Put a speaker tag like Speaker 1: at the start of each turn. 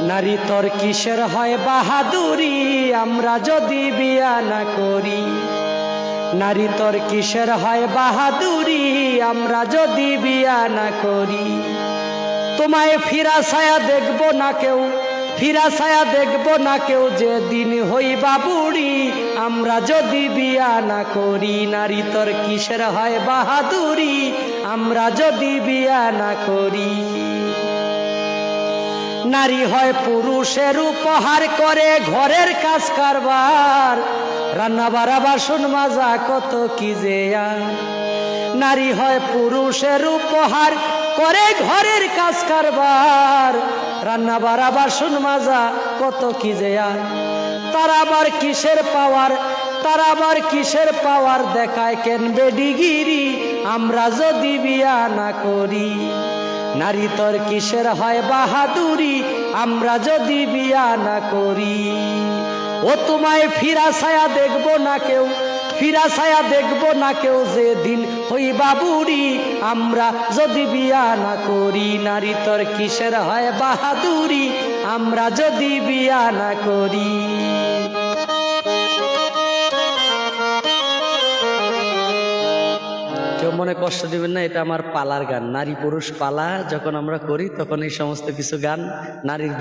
Speaker 1: নারী তোর কিসের হয় বাহাদুরি আমরা যদি বিয়া না করি। নারী তোর কিসের হয় বাহাদুরি আমরা যদি বিয়া না করি। তোমায় ফিরা ছায়া দেখবো না কেউ, ফিরা ছায়া দেখবো না কেউ, যেদিন হইবা বুড়ি আমরা যদি বিয়া না করি। নারী তোর কিসের হয় বাহাদুরি আমরা যদি বিয়া না করি। নারী হয় পুরুষের উপহার করে ঘরের কাজ কারবার, রান্না বাড়া বাসন মাজা কত কি যে আর। নারী হয় পুরুষের উপহার করে ঘরের কাজ কারবার, রান্না বাড়া বাসন মাজা কত কি যে আর। তারা আবার কিসের পাওয়ার, তারা আবার কিসের পাওয়ার দেখায় কেন বেডিগিরি আমরা যদি বিয়া না করি। নারী তোর কিসের হয় বাহাদুরি আমরা যদি বিয়া না করি। ও তোমায় ফিরা ছায়া দেখবো না কেউ, ফিরা ছায়া দেখবো না কেউ, যেদিন হইবা বুড়ি আমরা যদি বিয়া না করি। নারী তোর কিসের হয় বাহাদুরি আমরা যদি বিয়া না করি। কেউ মনে কষ্ট দিবেন না, এটা আমার পালার গান। নারী পুরুষ পালা যখন আমরা করি তখন এই সমস্ত কিছু গান নারীর